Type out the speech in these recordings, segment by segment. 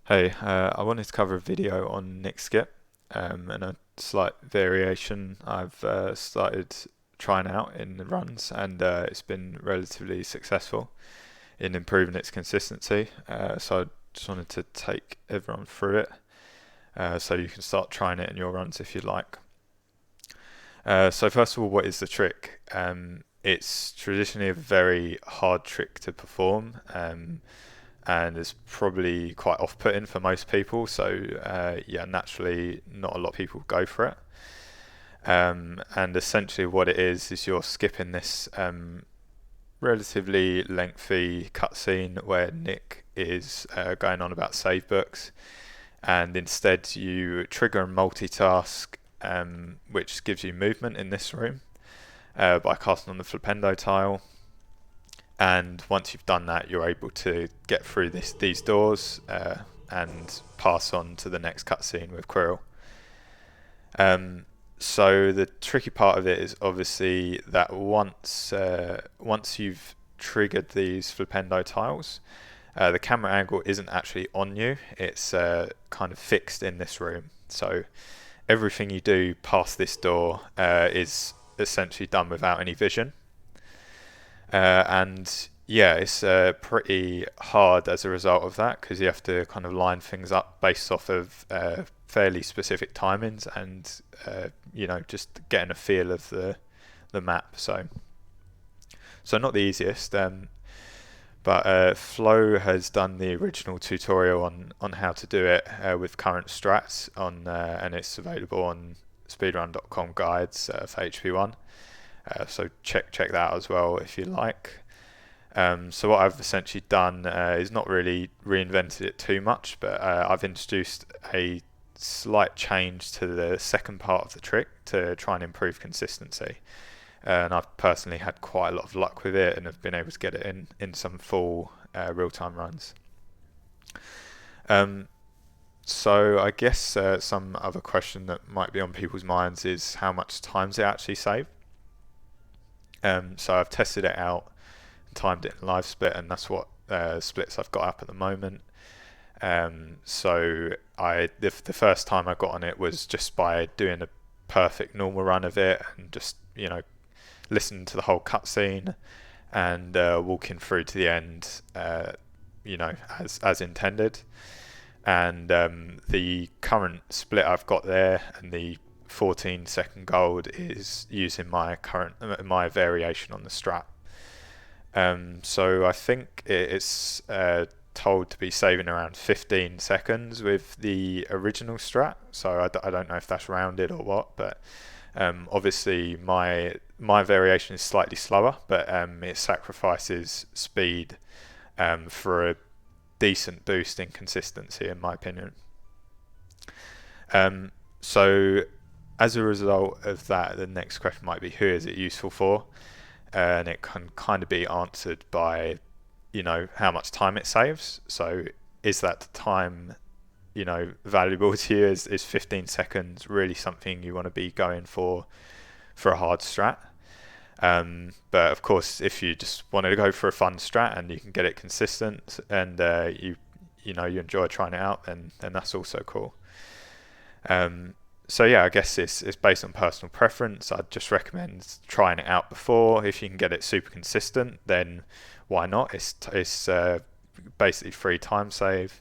Hey, I wanted to cover a video on Nick Skip and a slight variation I've started trying out in the runs, and it's been relatively successful in improving its consistency. So I just wanted to take everyone through it so you can start trying it in your runs if you'd like. So first of all, what is the trick? It's traditionally a very hard trick to perform. And is probably quite off-putting for most people. So yeah, naturally, not a lot of people go for it. And essentially, what it is you're skipping this relatively lengthy cutscene where Nick is going on about save books, and instead you trigger a multitask, which gives you movement in this room by casting on the flipendo tile. And once you've done that, you're able to get through these doors and pass on to the next cutscene with Quirrell. So the tricky part of it is obviously that once you've triggered these flipendo tiles, the camera angle isn't actually on you; it's kind of fixed in this room. So everything you do past this door is essentially done without any vision. And yeah, it's pretty hard as a result of that because you have to kind of line things up based off of fairly specific timings and just getting a feel of the map. So not the easiest. But Flo has done the original tutorial on how to do it with current strats and it's available on speedrun.com guides for HP1. So check that out as well if you like. So what I've essentially done is not really reinvented it too much, but I've introduced a slight change to the second part of the trick to try and improve consistency. And I've personally had quite a lot of luck with it and have been able to get it in some full real-time runs. So I guess some other question that might be on people's minds is how much time does it actually save? So I've tested it out, timed it in live split, and that's what splits I've got up at the moment. So the first time I got on it was just by doing a perfect normal run of it and just listening to the whole cutscene and walking through to the end, as intended. And the current split I've got there and the 14-second gold is using my variation on the strat. So I think it's told to be saving around 15 seconds with the original strat. So I don't know if that's rounded or what, but obviously my variation is slightly slower, but it sacrifices speed for a decent boost in consistency, in my opinion. So as a result of that, the next question might be, who is it useful for? And it can kind of be answered by, how much time it saves. So is that time, valuable to you? Is 15 seconds really something you want to be going for a hard strat? But of course, if you just wanted to go for a fun strat and you can get it consistent and you enjoy trying it out, then that's also cool. So yeah, I guess it's based on personal preference. I'd just recommend trying it out before. If you can get it super consistent, then why not? It's basically free time save.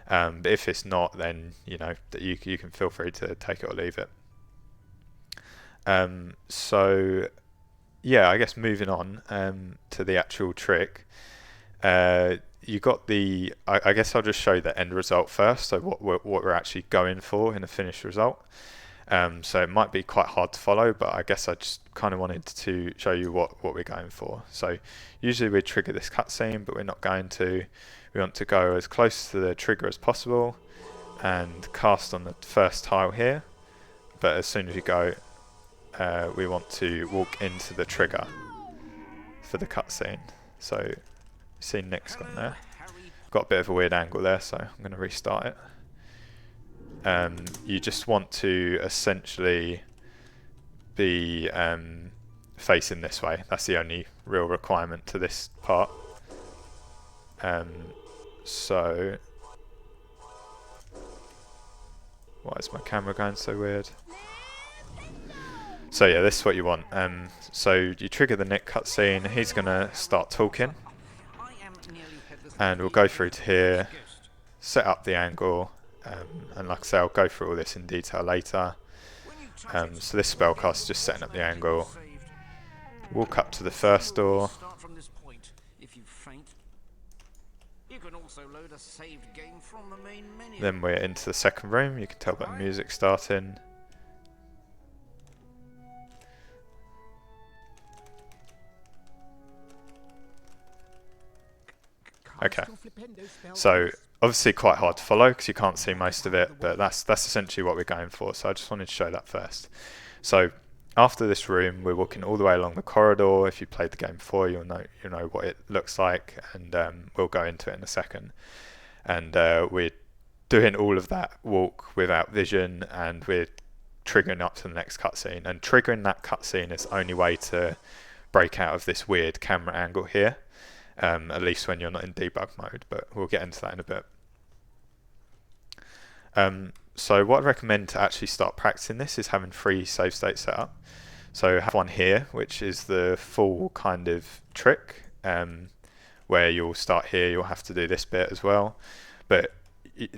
But if it's not, then you can feel free to take it or leave it. So yeah, I guess moving on to the actual trick. You got I guess I'll just show the end result first. So what we're actually going for in a finished result. So it might be quite hard to follow, but I guess I just kind of wanted to show you what we're going for. So usually we trigger this cutscene, but we're not going to. We want to go as close to the trigger as possible and cast on the first tile here. But as soon as you go, we want to walk into the trigger for the cutscene. So you see Nick's gone there. Got a bit of a weird angle there, so I'm going to restart it. You just want to essentially be facing this way. That's the only real requirement to this part. So Why is my camera going so weird? So yeah, this is what you want. So you trigger the Nick cutscene, he's going to start talking, and we'll go through to here, set up the angle, and like I say, I'll go through all this in detail later. So this spellcast is just setting up the angle. Walk up to the first door. Then we're into the second room. You can tell by the music starting. Okay, so obviously quite hard to follow because you can't see most of it, but that's essentially what we're going for. So I just wanted to show that first. So after this room, we're walking all the way along the corridor. If you played the game before, you'll know what it looks like, and we'll go into it in a second. And we're doing all of that walk without vision, and we're triggering up to the next cutscene. And triggering that cutscene is the only way to break out of this weird camera angle here. At least when you're not in debug mode, but we'll get into that in a bit. So what I'd recommend to actually start practicing this is having 3 save states set up. So have one here, which is the full kind of trick, where you'll start here, you'll have to do this bit as well. But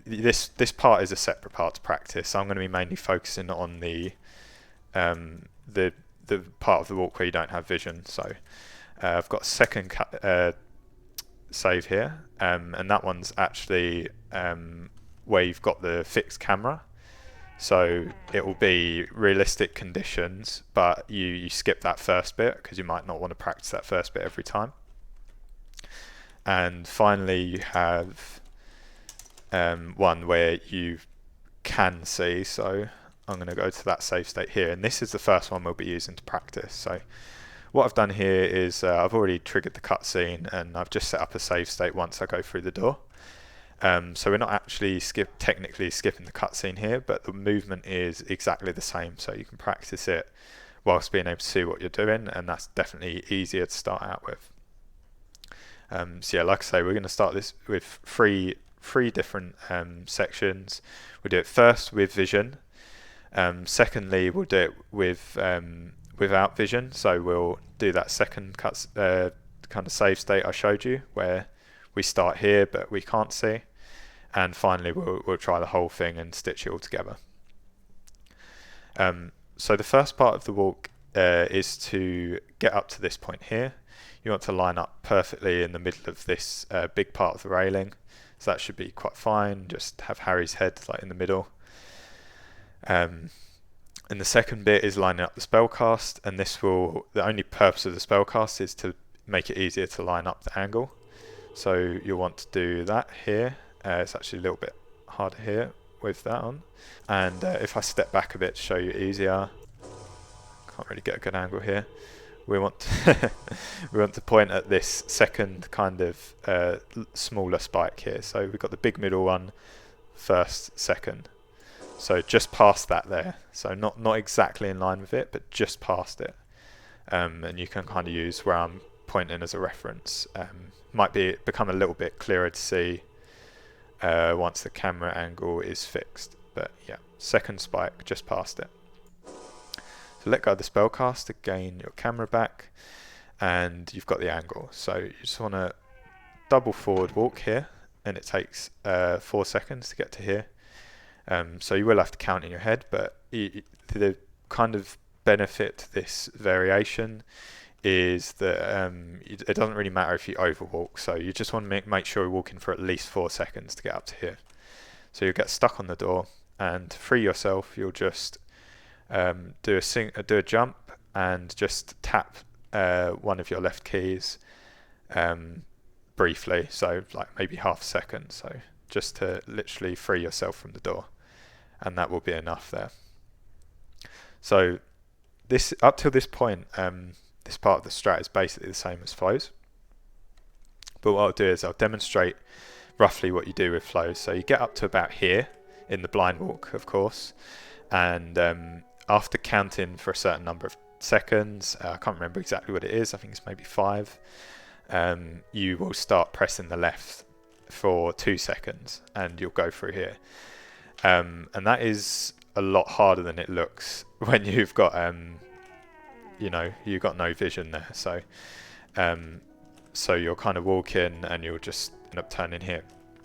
this part is a separate part to practice. So I'm going to be mainly focusing on the part of the walk where you don't have vision. So I've got a second save here, and that one's actually where you've got the fixed camera. So it will be realistic conditions, but you skip that first bit because you might not want to practice that first bit every time. And finally you have one where you can see, so I'm going to go to that save state here, and this is the first one we'll be using to practice. So what I've done here is I've already triggered the cutscene, and I've just set up a save state once I go through the door. So we're not actually technically skipping the cutscene here, but the movement is exactly the same, so you can practice it whilst being able to see what you're doing, and that's definitely easier to start out with. So yeah, like I say, we're going to start this with three different sections. We'll do it first with vision. Secondly, we'll do it with without vision, so we'll do that second kind of save state I showed you, where we start here but we can't see, and finally we'll try the whole thing and stitch it all together. So the first part of the walk is to get up to this point here. You want to line up perfectly in the middle of this big part of the railing, so that should be quite fine. Just have Harry's head like in the middle. And the second bit is lining up the spellcast, and the only purpose of the spellcast is to make it easier to line up the angle. So you'll want to do that here. It's actually a little bit harder here with that on. And if I step back a bit to show you easier, can't really get a good angle here. We want to we want to point at this second kind of smaller spike here. So we've got the big middle one, first, second. So just past that there. So not exactly in line with it, but just past it. And you can kind of use where I'm pointing as a reference. Might become a little bit clearer to see once the camera angle is fixed. But yeah, second spike just past it. So let go of the spellcast to gain your camera back, and you've got the angle. So you just want to double forward walk here, and it takes 4 seconds to get to here. So you will have to count in your head, but the kind of benefit to this variation is that it doesn't really matter if you overwalk. So you just want to make sure you're walking for at least 4 seconds to get up to here. So you'll get stuck on the door, and to free yourself, you'll just do a jump and just tap one of your left keys briefly, so like maybe half a second. So just to literally free yourself from the door, and that will be enough there. So this up till this point, this part of the strat is basically the same as flows, but what I'll do is I'll demonstrate roughly what you do with flows. So you get up to about here in the blind walk, of course, and after counting for a certain number of seconds, I can't remember exactly what it is, I think it's maybe 5, you will start pressing the left for 2 seconds, and you'll go through here. And that is a lot harder than it looks when you've got you've got no vision there. So you're kind of walking and you'll just end up turning here.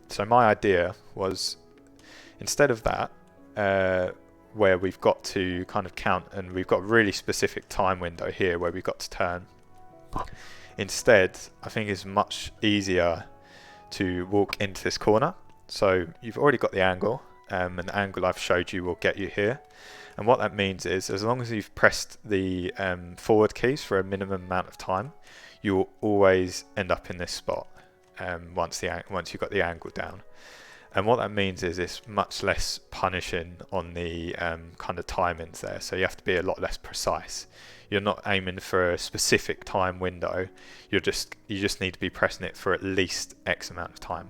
So my idea was, instead of that, where we've got to kind of count and we've got a really specific time window here where we've got to turn, instead I think it's much easier to walk into this corner. So you've already got the angle, and the angle I've showed you will get you here. And what that means is, as long as you've pressed the forward keys for a minimum amount of time, you will always end up in this spot once you've got the angle down. And what that means is it's much less punishing on the kind of timings there. So you have to be a lot less precise. You're not aiming for a specific time window. You just need to be pressing it for at least X amount of time.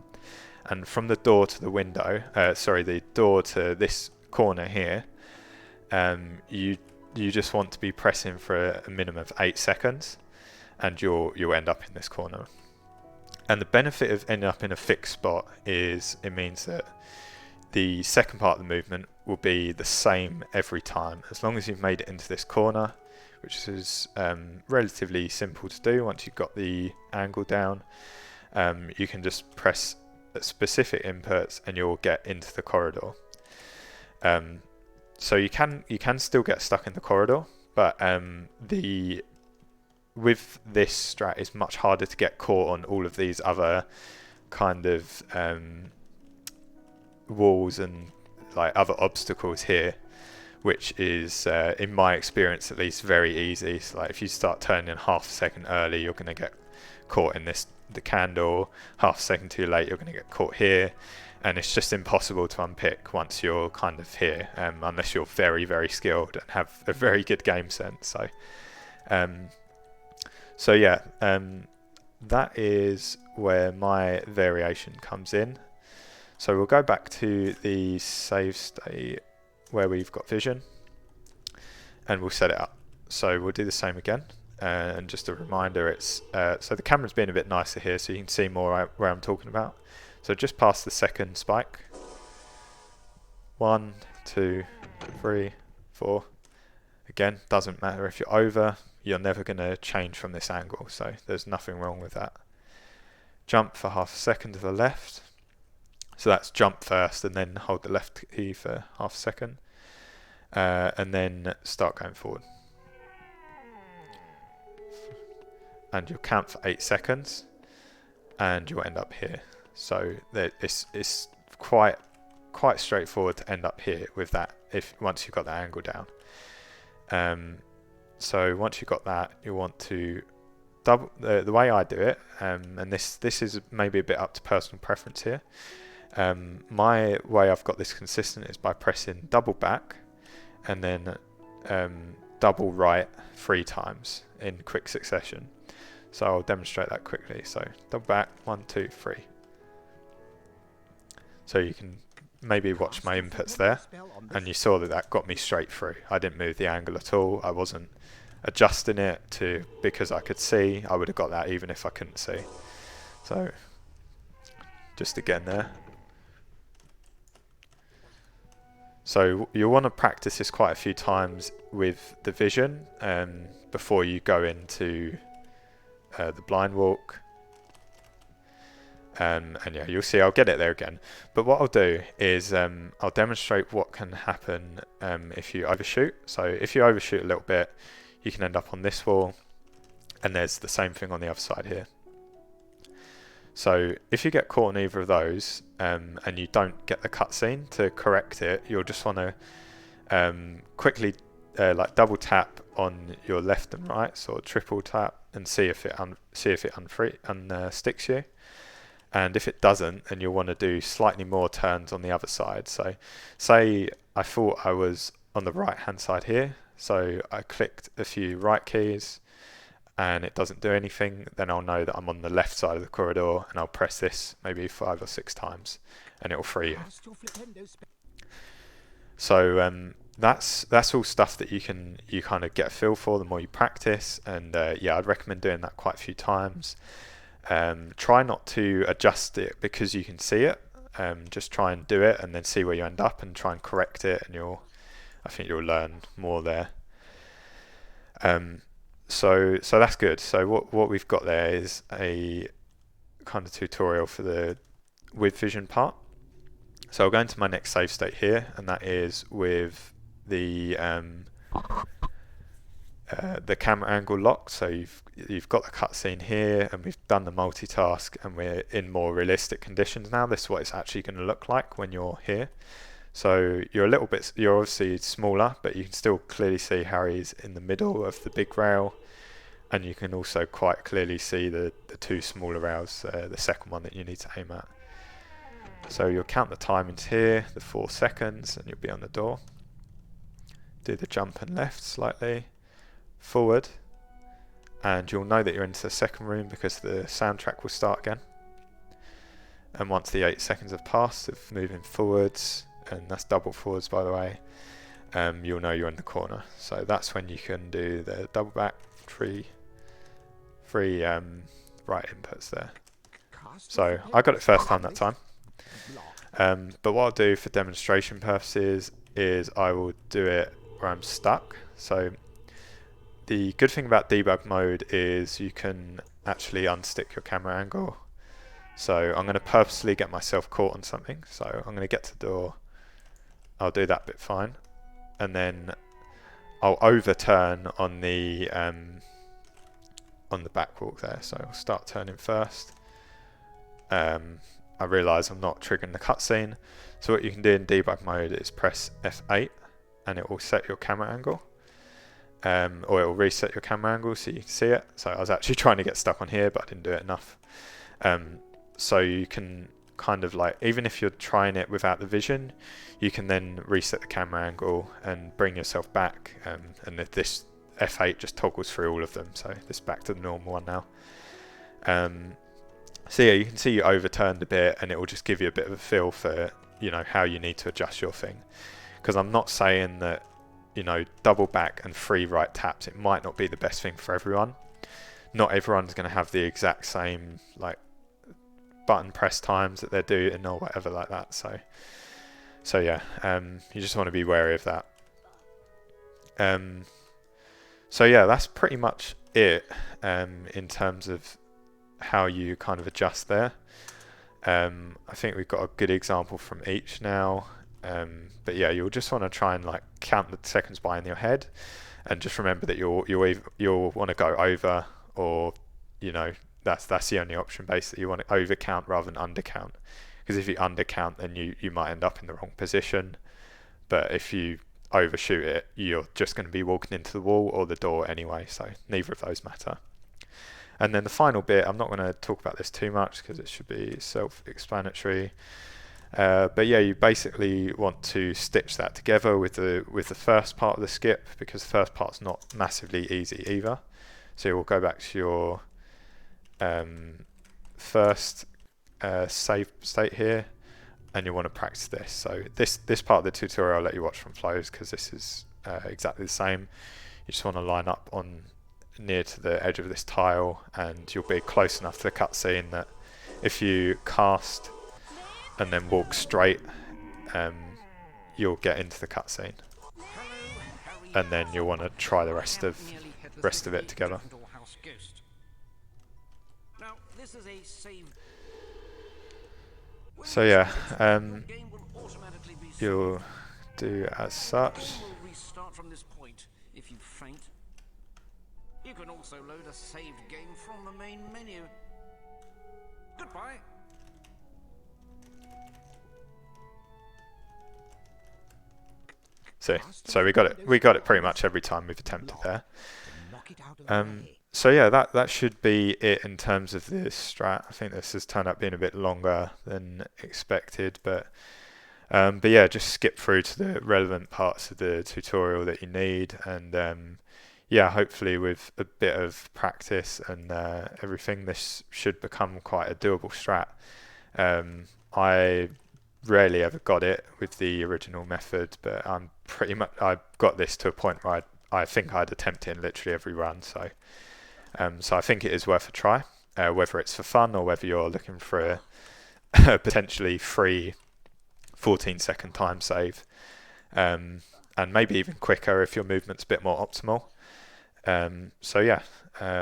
And from the door to the window, the door to this corner here, you just want to be pressing for a minimum of 8 seconds, and you'll end up in this corner. And the benefit of ending up in a fixed spot is it means that the second part of the movement will be the same every time, as long as you've made it into this corner, which is relatively simple to do. Once you've got the angle down, you can just press specific inputs and you'll get into the corridor. So you can still get stuck in the corridor, but with this strat, it's much harder to get caught on all of these other kind of walls and like other obstacles here, which is, in my experience at least, very easy. So like if you start turning half a second early, you're going to get caught in the candle. Half a second too late, you're going to get caught here. And it's just impossible to unpick once you're kind of here, unless you're very, very skilled and have a very good game sense. So yeah, that is where my variation comes in. So we'll go back to the save state where we've got vision, and we'll set it up. So we'll do the same again. And just a reminder, it's so the camera's being a bit nicer here, so you can see more where I'm talking about. So just past the second spike. 1, 2, 3, 4. Again, doesn't matter if you're over, you're never going to change from this angle, so there's nothing wrong with that. Jump for half a second to the left. So that's jump first and then hold the left key for half a second. And then start going forward. And you'll count for 8 seconds and you'll end up here. So it's quite straightforward to end up here with that once you've got that angle down. So once you've got that, you want to double the way I do it, and this is maybe a bit up to personal preference here. My way I've got this consistent is by pressing double back and then double right 3 times in quick succession. So I'll demonstrate that quickly. So double back, 1, 2, 3. So you can maybe watch my inputs there, and you saw that got me straight through. I didn't move the angle at all. I wasn't adjusting it because I could see. I would have got that even if I couldn't see. So just again there. So you'll want to practice this quite a few times with the vision before you go into the blind walk. And yeah, you'll see I'll get it there again. But what I'll do is I'll demonstrate what can happen if you overshoot. So if you overshoot a little bit, you can end up on this wall, and there's the same thing on the other side here. So if you get caught on either of those and you don't get the cutscene to correct it, you'll just want to quickly like double tap on your left and right, so triple tap, and see if it unsticks you. And if it doesn't, then you'll want to do slightly more turns on the other side. So say I thought I was on the right hand side here, so I clicked a few right keys and it doesn't do anything, then I'll know that I'm on the left side of the corridor, and I'll press this maybe 5 or 6 times and it'll free you. So that's all stuff that you kind of get a feel for the more you practice, and yeah, I'd recommend doing that quite a few times. Try not to adjust it because you can see it. Just try and do it and then see where you end up and try and correct it, and I think you'll learn more there. So that's good. So what we've got there is a kind of tutorial for the with vision part. So I'll go into my next save state here, and that is with the camera angle locked. So you've got the cutscene here, and we've done the multitask, and we're in more realistic conditions now. This is what it's actually going to look like when you're here. So you're obviously smaller, but you can still clearly see Harry's in the middle of the big rail, and you can also quite clearly see the two smaller rails, the second one that you need to aim at. So you'll count the timings here, the 4 seconds, and you'll be on the door. Do the jump and left slightly, forward, and you'll know that you're into the second room because the soundtrack will start again. And once the 8 seconds have passed of moving forwards, and that's double forwards by the way, you'll know you're in the corner. So that's when you can do the double back, three right inputs there. So I got it first time that time. But what I'll do for demonstration purposes is I will do it where I'm stuck. So the good thing about debug mode is you can actually unstick your camera angle. So I'm going to purposely get myself caught on something. So I'm going to get to the door. I'll do that bit fine, and then I'll overturn on the back walk there. So I'll start turning first. I realise I'm not triggering the cutscene. So what you can do in debug mode is press F8, and it will set your camera angle, or it will reset your camera angle so you can see it. So I was actually trying to get stuck on here, but I didn't do it enough. So you can kind of like, even if you're trying it without the vision, you can then reset the camera angle and bring yourself back, and this F8 just toggles through all of them. So this is back to the normal one now. So yeah, you can see you overturned a bit, and it will just give you a bit of a feel for, you know, how you need to adjust your thing. Because I'm not saying that, you know, double back and 3 right taps, it might not be the best thing for everyone. Not everyone's going to have the exact same like button press times that they're doing or whatever like that. So yeah, you just want to be wary of that. So yeah, that's pretty much it in terms of how you kind of adjust there. I think we've got a good example from each now. But yeah, you'll just want to try and like count the seconds by in your head, and just remember that you'll want to go over, or you know, that's the only option basically. You want to overcount rather than undercount, because if you undercount, then you might end up in the wrong position. But if you overshoot it, you're just going to be walking into the wall or the door anyway, so neither of those matter. And then the final bit, I'm not going to talk about this too much because it should be self-explanatory. But yeah, you basically want to stitch that together with the first part of the skip, because the first part's not massively easy either. So you'll go back to your first save state here, and you want to practice this. So this part of the tutorial I'll let you watch from flows, because this is exactly the same. You just want to line up on near to the edge of this tile, and you'll be close enough to the cutscene that if you cast and then walk straight, you'll get into the cutscene, and then you'll want to try the rest of it together. So yeah, you'll do as such. You can also load a saved game from the main menu. Goodbye. So we got it pretty much every time we've attempted there. So yeah, that should be it in terms of this strat. I think this has turned out being a bit longer than expected, but yeah, just skip through to the relevant parts of the tutorial that you need, and yeah, hopefully with a bit of practice and everything, this should become quite a doable strat. I rarely ever got it with the original method, but I got this to a point where I think I'd attempt it in literally every run. So I think it is worth a try, whether it's for fun or whether you're looking for potentially free 14-second time save, and maybe even quicker if your movement's a bit more optimal. So yeah,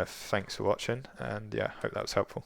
thanks for watching, and yeah, hope that was helpful.